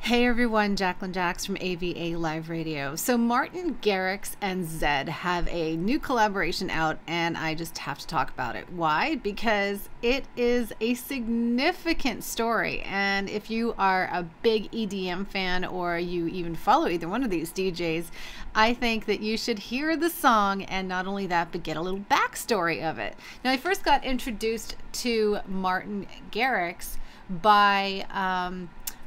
Hey everyone, Jacqueline Jax from AVA Live Radio. So Martin Garrix and Zedd have a new collaboration out, and I just have to talk about it. Why? Because it is a significant story, and if you are a big EDM fan or you even follow either one of these DJs, I think that you should hear the song, and not only that, but get a little backstory of it. Now, I first got introduced to Martin Garrix by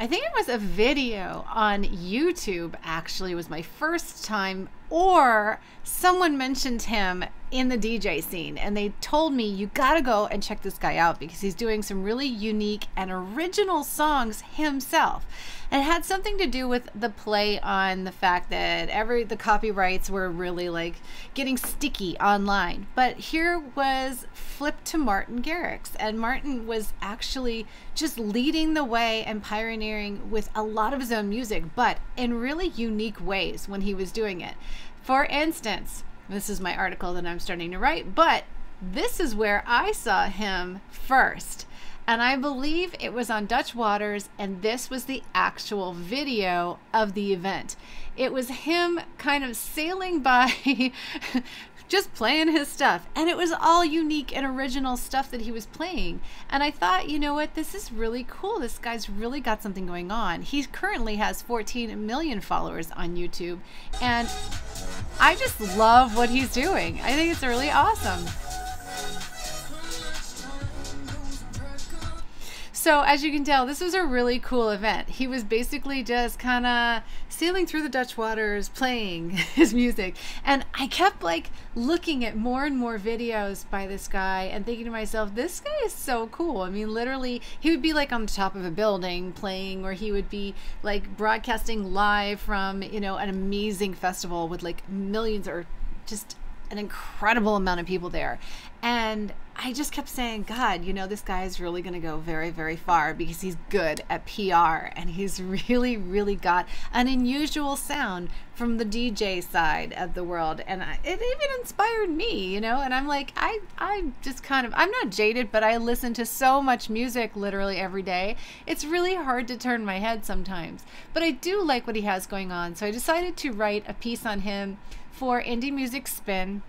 I think it was a video on YouTube. Actually, was my first time, or someone mentioned him in the DJ scene, and they told me, you gotta go and check this guy out because he's doing some really unique and original songs himself. And it had something to do with the play on the fact that the copyrights were really like getting sticky online. But here was flipped to Martin Garrix, and Martin was actually just leading the way and pioneering with a lot of his own music, but in really unique ways when he was doing it. For instance, this is my article that I'm starting to write, but this is where I saw him first. And I believe it was on Dutch waters, and this was the actual video of the event. It was him kind of sailing by, just playing his stuff. And it was all unique and original stuff that he was playing. And I thought, you know what, this is really cool. This guy's really got something going on. He currently has 14 million followers on YouTube. And I just love what he's doing. I think it's really awesome. So as you can tell, this was a really cool event. He was basically just kind of sailing through the Dutch waters, playing his music. And I kept like looking at more and more videos by this guy and thinking to myself, this guy is so cool. I mean, literally, he would be like on the top of a building playing, or he would be like broadcasting live from, you know, an amazing festival with like millions or just an incredible amount of people there. And I just kept saying, God, you know, this guy is really going to go very, very far because he's good at PR, and he's really, really got an unusual sound from the DJ side of the world. And it even inspired me, you know, and I'm like, I just kind of, I'm not jaded, but I listen to so much music literally every day. It's really hard to turn my head sometimes, but I do like what he has going on. So I decided to write a piece on him for Indie Music Spin,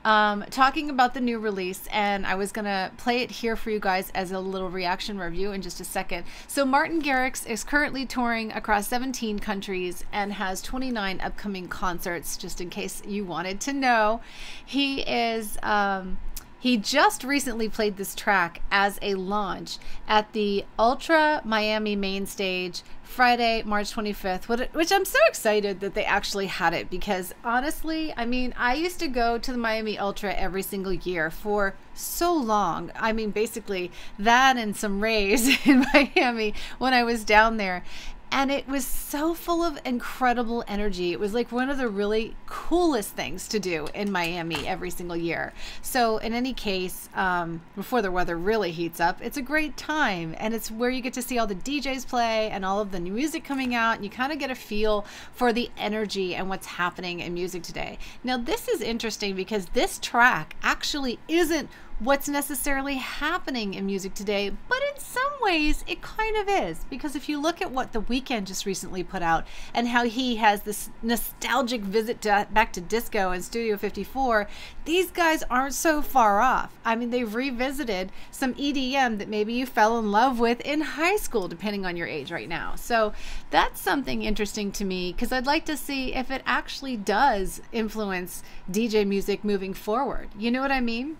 talking about the new release, and I was gonna play it here for you guys as a little reaction review in just a second. So Martin Garrix is currently touring across 17 countries and has 29 upcoming concerts, just in case you wanted to know. He is he just recently played this track as a launch at the Ultra Miami main stage Friday, March 25th, which I'm so excited that they actually had it, because honestly, I mean, I used to go to the Miami Ultra every single year for so long. I mean, basically that and some raves in Miami when I was down there. And it was so full of incredible energy. It was like one of the really coolest things to do in Miami every single year. So in any case, before the weather really heats up, it's a great time. And it's where you get to see all the DJs play and all of the new music coming out. And you kind of get a feel for the energy and what's happening in music today. Now, this is interesting because this track actually isn't what's necessarily happening in music today, but in some ways it kind of is, because if you look at what The Weeknd just recently put out and how he has this nostalgic visit back to disco and Studio 54, these guys aren't so far off. I mean, they've revisited some EDM that maybe you fell in love with in high school, depending on your age right now. So that's something interesting to me, because I'd like to see if it actually does influence DJ music moving forward. You know what I mean?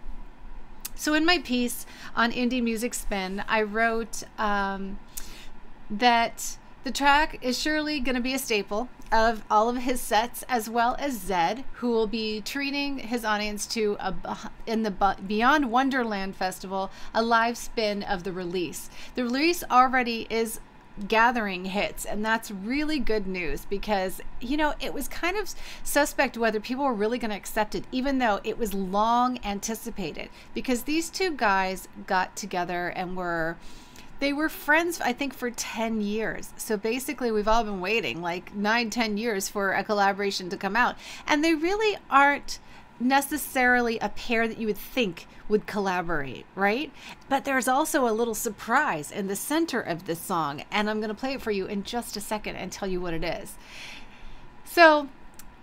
So in my piece on Indie Music Spin, I wrote that the track is surely going to be a staple of all of his sets, as well as Zedd, who will be treating his audience to, in the Beyond Wonderland Festival, a live spin of the release. The release already is gathering hits, and that's really good news, because, you know, it was kind of suspect whether people were really going to accept it, even though it was long anticipated, because these two guys got together and they were friends, I think, for 10 years. So basically we've all been waiting like 9-10 years for a collaboration to come out, and they really aren't necessarily a pair that you would think would collaborate, right? But there's also a little surprise in the center of this song, and I'm going to play it for you in just a second and tell you what it is. So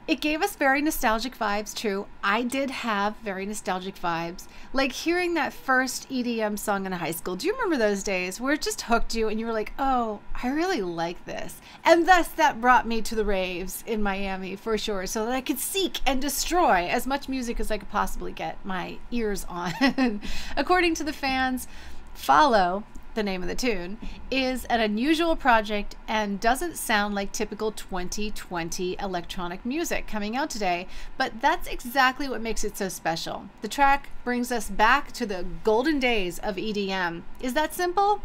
it gave us very nostalgic vibes, true. I did have very nostalgic vibes, like hearing that first EDM song in high school. Do you remember those days where it just hooked you and you were like, oh, I really like this? And thus that brought me to the raves in Miami for sure, so that I could seek and destroy as much music as I could possibly get my ears on. According to the fans, Follow, the name of the tune, is an unusual project and doesn't sound like typical 2020 electronic music coming out today, but that's exactly what makes it so special. The track brings us back to the golden days of EDM. Is that simple?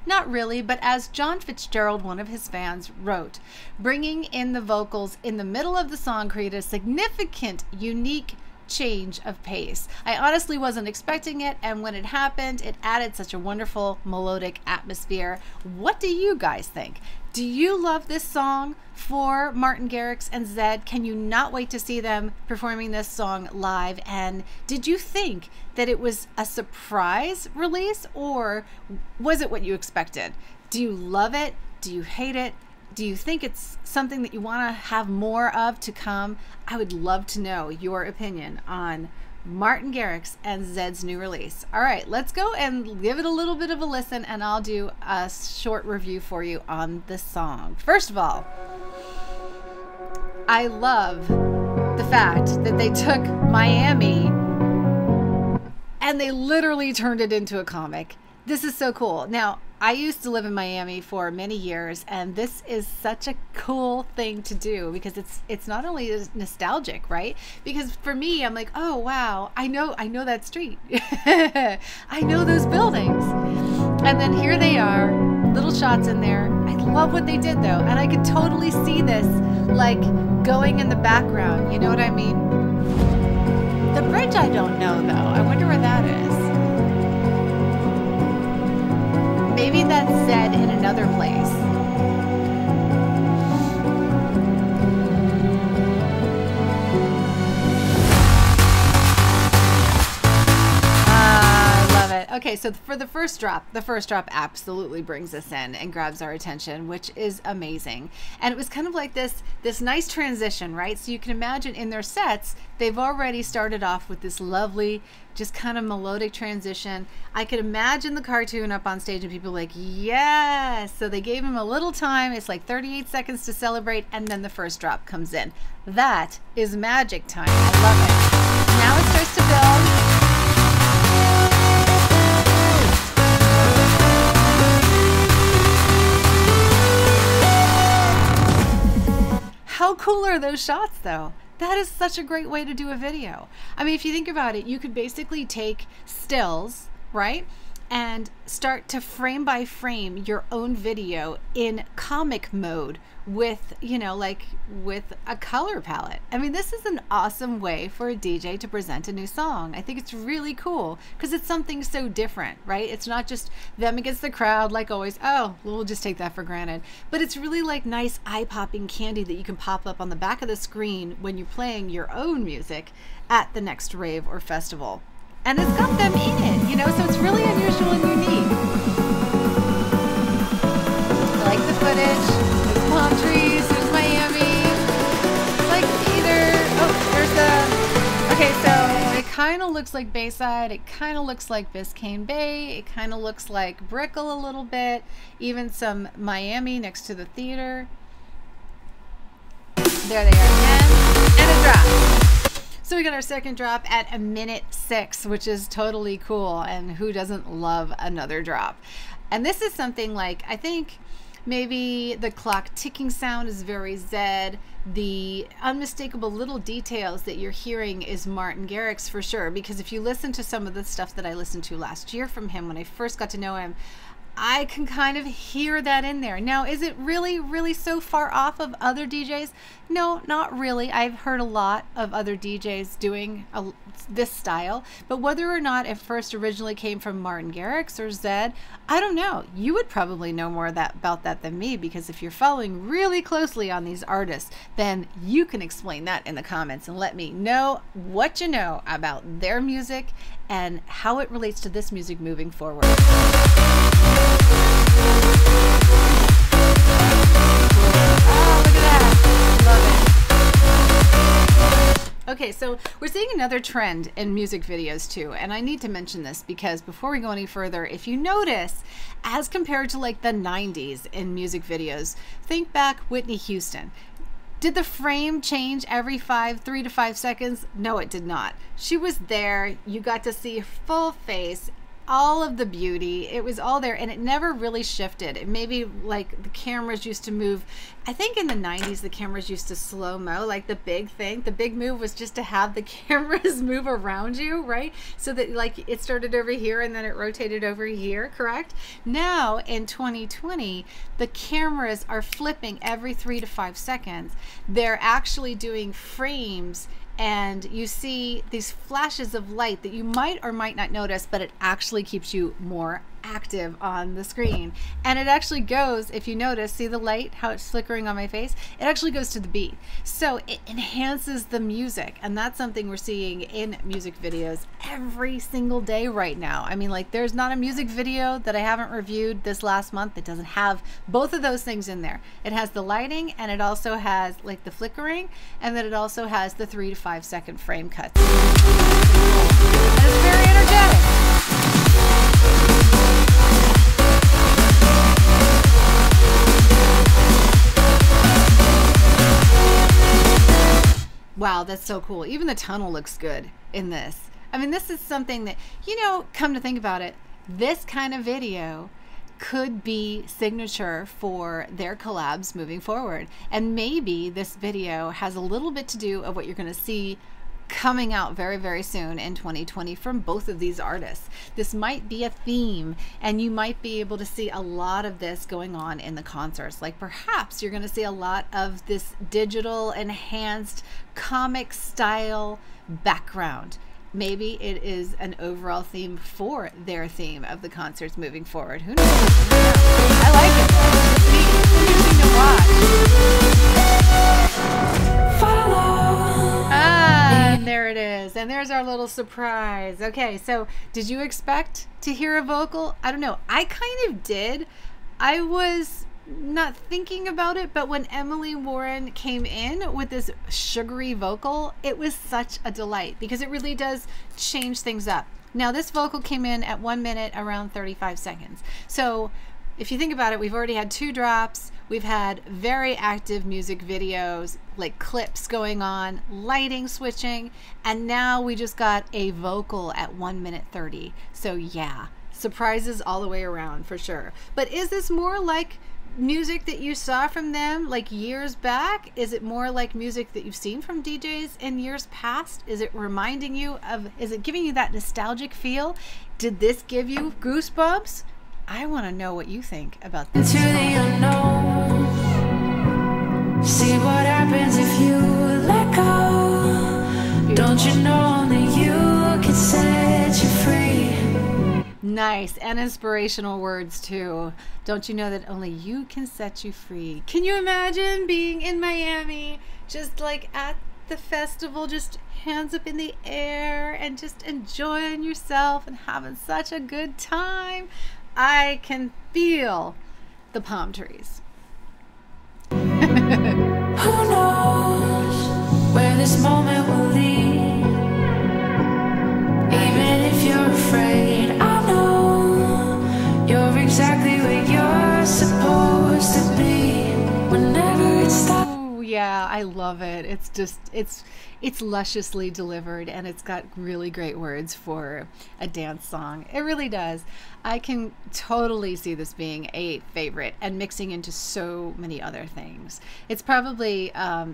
Not really, but as John Fitzgerald, one of his fans, wrote, bringing in the vocals in the middle of the song created a significant, unique change of pace. I honestly wasn't expecting it, and when it happened, it added such a wonderful melodic atmosphere. What do you guys think? Do you love this song for Martin Garrix and Zedd? Can you not wait to see them performing this song live? And did you think that it was a surprise release, or was it what you expected? Do you love it? Do you hate it? Do you think it's something that you want to have more of to come? I would love to know your opinion on Martin Garrix and Zedd's new release. All right, let's go and give it a little bit of a listen, and I'll do a short review for you on the song. First of all, I love the fact that they took Miami and they literally turned it into a comic. This is so cool. Now, I used to live in Miami for many years, and this is such a cool thing to do because it's not only nostalgic, right? Because for me, I'm like, oh wow, I know that street. I know those buildings. And then here they are, little shots in there. I love what they did though, and I could totally see this like going in the background. You know what I mean? The bridge I don't know though. I wonder where that is. Maybe that's Zedd in another place. I love it. Okay, so for the first drop absolutely brings us in and grabs our attention, which is amazing. And it was kind of like this nice transition, right? So you can imagine in their sets, they've already started off with this lovely, just kind of melodic transition. I could imagine the cartoon up on stage and people like, yes. So they gave him a little time. It's like 38 seconds to celebrate, and then the first drop comes in. That is magic time. I love it. Now it starts to build. How cool are those shots though? That is such a great way to do a video. I mean, if you think about it, you could basically take stills, right? And start to frame by frame your own video in comic mode with, you know, like with a color palette. I mean, this is an awesome way for a DJ to present a new song. I think it's really cool because it's something so different, right? It's not just them against the crowd like always, oh, we'll just take that for granted. But it's really like nice eye-popping candy that you can pop up on the back of the screen when you're playing your own music at the next rave or festival. And it's got them in it, you know, so it's really unusual and unique. I like the footage. There's palm trees, there's Miami. It's like either, oh, there's the, okay, so it kind of looks like Bayside. It kind of looks like Biscayne Bay. It kind of looks like Brickell a little bit. Even some Miami next to the theater. There they are again. And a drop. So we got our second drop at 1:06, which is totally cool. And who doesn't love another drop? And this is something like, I think maybe the clock ticking sound is very Zedd. The unmistakable little details that you're hearing is Martin Garrix for sure. Because if you listen to some of the stuff that I listened to last year from him when I first got to know him, I can kind of hear that in there. Now, is it really, really so far off of other DJs? No, not really. I've heard a lot of other DJs doing this style, but whether or not it first originally came from Martin Garrix or Zedd, I don't know. You would probably know more about that than me, because if you're following really closely on these artists, then you can explain that in the comments and let me know what you know about their music and how it relates to this music moving forward. Okay, so we're seeing another trend in music videos too, and I need to mention this because before we go any further, if you notice, as compared to like the 90s in music videos, think back Whitney Houston. Did the frame change every 3 to 5 seconds? No, it did not. She was there, you got to see her full face, all of the beauty, it was all there, and it never really shifted. It maybe like the cameras used to move. I think in the 90s the cameras used to slow-mo, like the big move was just to have the cameras move around you, right? So that like it started over here and then it rotated over here, correct? Now in 2020 the cameras are flipping every 3 to 5 seconds. They're actually doing frames, and you see these flashes of light that you might or might not notice, but it actually keeps you more active on the screen. And it actually goes, if you notice, see the light, how it's flickering on my face? It actually goes to the beat. So it enhances the music, and that's something we're seeing in music videos every single day right now. I mean, like, there's not a music video that I haven't reviewed this last month that doesn't have both of those things in there. It has the lighting, and it also has like the flickering, and then it also has the 3 to 5 second frame cuts. And it's very energetic. Wow, that's so cool. Even the tunnel looks good in this. I mean, this is something that, you know, come to think about it, this kind of video could be signature for their collabs moving forward. And maybe this video has a little bit to do of what you're going to see coming out very, very soon in 2020 from both of these artists. This might be a theme, and you might be able to see a lot of this going on in the concerts. Like perhaps you're going to see a lot of this digital enhanced comic style background. Maybe it is an overall theme for their theme of the concerts moving forward. Who knows? I like it though. It's neat. It's interesting to watch. Follow. And there it is. And there's our little surprise. Okay, so did you expect to hear a vocal? I don't know. I kind of did. I was not thinking about it, but when Emily Warren came in with this sugary vocal, it was such a delight because it really does change things up. Now this vocal came in at 1 minute around 35 seconds. So if you think about it, we've already had 2 drops. We've had very active music videos, like clips going on, lighting switching, and now we just got a vocal at 1 minute 30. So yeah, surprises all the way around for sure. But is this more like music that you saw from them like years back? Is it more like music that you've seen from DJs in years past? Is it reminding you of, is it giving you that nostalgic feel? Did this give you goosebumps? I want to know what you think about this. Into the unknown. See what happens if you let go. Don't you know only you can set you free? Nice and inspirational words too. Don't you know that only you can set you free? Can you imagine being in Miami, just like at the festival, just hands up in the air and just enjoying yourself and having such a good time? I can feel the palm trees. Who knows where this moment will lead? Even if you're afraid, I know you're exactly where you're supposed to be whenever it stops. Yeah, I love it. It's just, it's lusciously delivered, and it's got really great words for a dance song. It really does. I can totally see this being a favorite and mixing into so many other things. It's probably,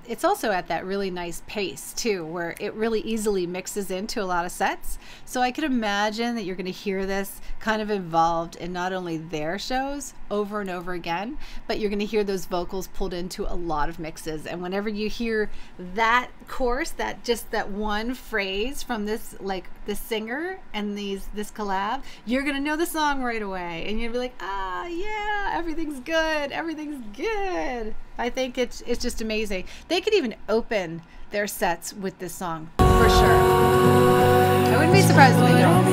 it's also at that really nice pace too, where it really easily mixes into a lot of sets. So I could imagine that you're going to hear this kind of involved in not only their shows over and over again, but you're going to hear those vocals pulled into a lot of mixes. And whenever you hear that chorus, that just that one phrase from this, like the singer and this collab, you're going to know the song right away, and you'll be like, ah, yeah, everything's good, everything's good. I think it's just amazing. They could even open their sets with this song for sure. I wouldn't be surprised if they don't.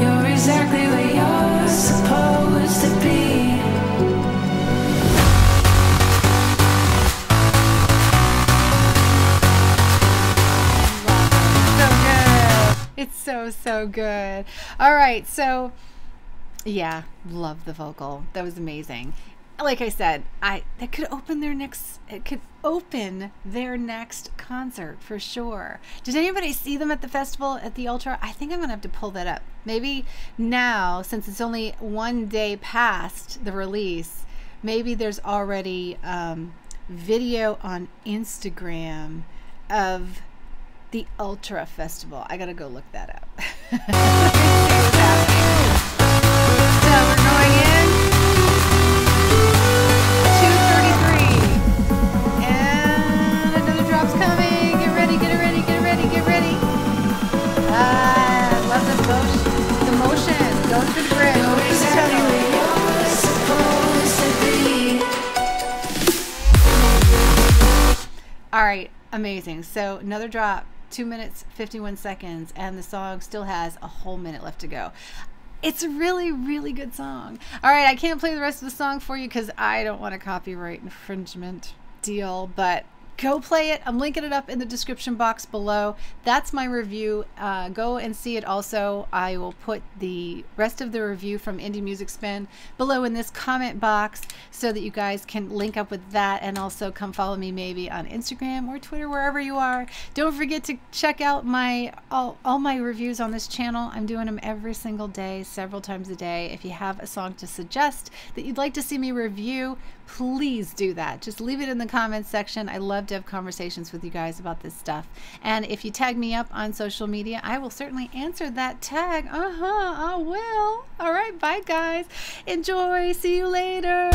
You're exactly where you're supposed to be. It's so good. All right, so yeah, love the vocal. That was amazing. Like I said, that could open their next. It could open their next concert for sure. Did anybody see them at the festival at the Ultra? I think I'm gonna have to pull that up. Maybe now, since it's only one day past the release, maybe there's already video on Instagram of the Ultra Festival. I gotta go look that up. So we're going in 2:33, and another drop's coming. Get ready, get ready, get ready, get ready. I love the motion going through the bridge. All right, amazing. So another drop. 2 minutes 51 seconds, and the song still has a whole minute left to go. It's a really good song. All right, I can't play the rest of the song for you because I don't want a copyright infringement deal, but go play it. I'm linking it up in the description box below. That's my review. Go and see it also. I will put the rest of the review from Indie Music Spin below in this comment box so that you guys can link up with that, and also come follow me maybe on Instagram or Twitter, wherever you are. Don't forget to check out my all my reviews on this channel. I'm doing them every single day, several times a day. If you have a song to suggest that you'd like to see me review, please do that. Just leave it in the comments section. I love to have conversations with you guys about this stuff. And if you tag me up on social media, I will certainly answer that tag. I will. All right, bye guys. Enjoy. See you later.